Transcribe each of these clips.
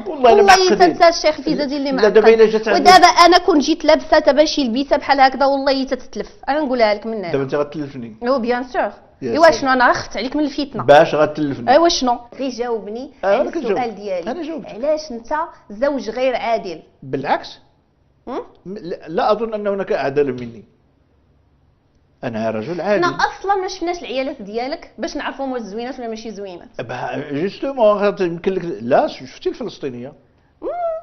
والله تنسى الشيخ الفيزازي اللي معقد. ودابا انا كون جيت لابسه دابا شي لبسه بحال هكذا والله تتتلف، انا نقولها لك من هنا. دابا انت غتلفني. او بيان سور. ايوا شنو انا خفت عليك من الفتنه باش غتلفني. ايوا شنو غير جاوبني على السؤال ديالي. علاش انت زوج غير عادل؟ بالعكس لا اظن ان هناك اعدل مني، انا رجل عادل. احنا اصلا ما شفناش العيالات ديالك باش نعرفوا واش زوينات ولا ماشي زوينات. جوستومون يمكن لك لا شفتي الفلسطينيه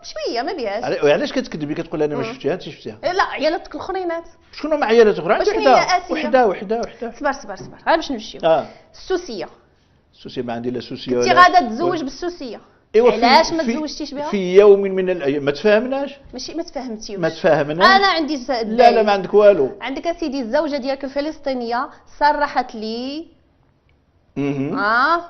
شويه ما بيهاش. علاش كتكذبي كتقول انا ما شفتيها؟ انت شفتيها؟ لا عيالاتك الاخرينات. شكون هما عيالات اخرى؟ عندي وحده. صبر غير باش نمشيو. السوسيه ما عندي لا سوسيه كنتي غادا تزوج بالسوسيه. علاش ما تزوجتيش بها؟ في يوم من الايام ما تفاهمناش. ماشي ما تفاهمتيوش. ما تفاهمناش. انا عندي لا ما عندك والو. عندك اسيدي الزوجه ديالك الفلسطينيه صرحت لي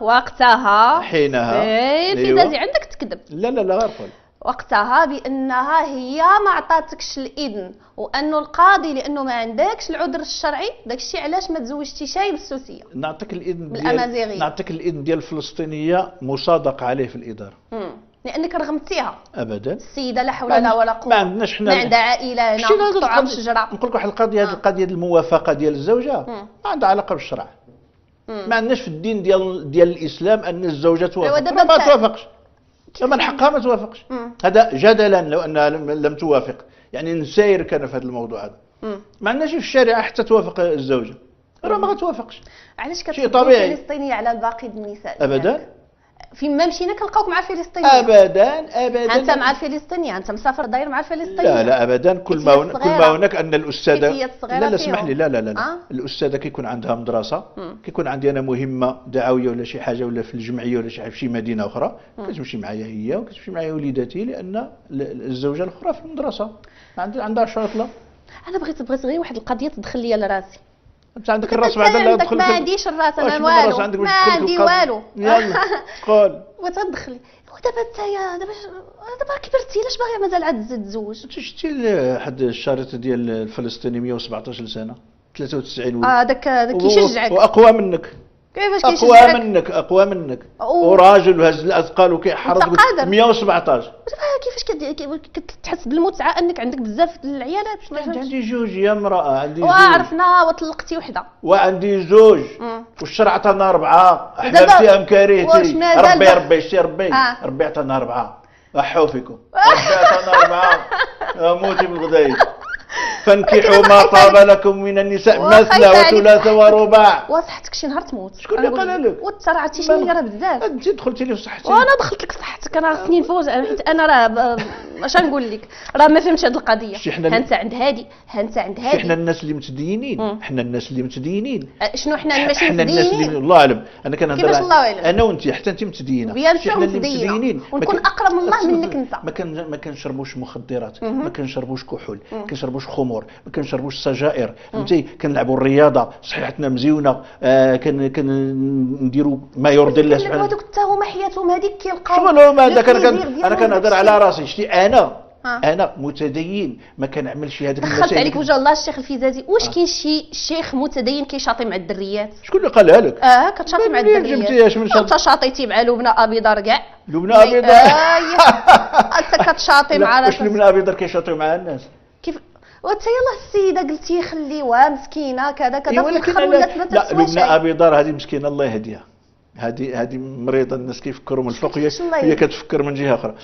وقتها حينها الفيزازي عندك تكذب. لا غير قول وقتها بانها هي ما عطاتكش الاذن، وانه القاضي لانه ما عندكش العذر الشرعي داكشي علاش ما تزوجتيش بالسوسيه. نعطيك الاذن بالامازيغيه. نعطيك الاذن ديال الفلسطينيه مصادق عليه في الاداره. لانك رغمتيها ابدا. السيده لا حول ولا قوه. ما عندناش حنا. ما عندها عائله هنا تطعم شجره. نقول لك واحد القضيه، هذه القضيه ديال الموافقه ديال الزوجه ما عندها علاقه بالشرع. ما عندناش في الدين ديال الاسلام ان الزوجه توافق. ما توافقش. من حقها ما توافقش. هذا جدلا لو انها لم توافق، يعني نساير كان في هذا الموضوع هذا. ما عندناش في الشارع حتى توافق الزوجه، راه ما غتوافقش. علاش كتفضل الفلسطينيه على باقي النساء؟ ابدا. فين ما مشينا كنلقاوك مع الفلسطينيه. ابدا. انت مع الفلسطينيه، انت مسافر داير مع الفلسطينيه. لا ابدا. كل ما هناك ان الاستاذه لا اسمح لي لا الاستاذه كيكون عندها مدرسه، كيكون عندي انا مهمه دعويه ولا شي حاجه ولا في الجمعيه ولا شي حاجه في شي مدينه اخرى، كتمشي معايا هي وكتمشي معايا وليداتي، لان الزوجه الاخرى في المدرسه عندها شرطله. انا بغيت غير واحد القضيه تدخل لي لراسي. انت عندك الراس بعدا لا تدخل. ما عنديش الراس انا والو. ما عندي والو. يلا قول. وتدخلي ودابا انت دابا كبرتي، علاش باغيه مازال عاد تزوج؟ شفتي حد الشريط ديال الفلسطيني 117 سنه 93 ولد. داك كيشجعك واقوى منك. كيفاش كيشجعك؟ اقوى منك وراجل وهز الاثقال وكيحرض 117. كيفاش كتحس بالمتعه انك عندك بزاف د العيالات؟ عندي جوج يا امراه، عندي جوج. وعرفنا وطلقتي وحده. وعندي زوج والشرع عطانا 4. احببتي ام كرهتي؟ ربي شتي ربي عطانا 4. احو فيكم. ربي عطانا 4. موتي بالغدايد. فانكحوا ما طاب لكم من النساء مثنى وثلاث ورباع. وصحتك شي نهار تموت. شكون اللي قال لك؟ وتسرعتي شي راه بزاف. انت دخلتي لي في صحتي. وانا دخلت لك في صحتك، انا خصني نفوز، حيت انا راه اش نقول لك، راه ما فهمتش هذه القضيه. انت عند هادي حنا الناس اللي متدينين. حنا الناس اللي متدينين. شنو حنا ماشي متدينين؟ الله اعلم. انا كنهضر كيفاش الله اعلم؟ انا وانت حتى انت متدينه. حنا اللي متدينين ونكون اقرب من الله منك انت. ما كنشربوش مخدرات، ما كنشربوش كحول، ما كنشربوش خمور، ما كنشربوش سجائر، فهمتي؟ كنلعبوا الرياضه، صحتنا مزيونه، كنديروا ما يرضي الله سبحانه. هذوك حتى هما حياتهم هذيك كيلقاو. شنو هذاك؟ انا كنهضر على راسي. شتي انا متدين، ما كنعملش هذيك المسائل. دخلت عليك وجه الله الشيخ الفيزازي. واش كاين شي شيخ متدين كيشاطي مع الدريات؟ شكون اللي قالها لك؟ كتشاطي مع الدريات. انت شاطيتي مع لبنى ابيضر كاع. لبنى ابيضر. انت كتشاطي مع راسك. واش لبنى ابيضر كيشاطيو مع الناس؟ كيف وانت يلاه السيده قلتي خليوها مسكينه كذا في الاخر ولات ما تسواش. لا لبنى ابيضر هذه مسكينه الله يهديها، هذه مريضه، الناس كيفكروا من الفوق، هي كتفكر من جهه اخرى.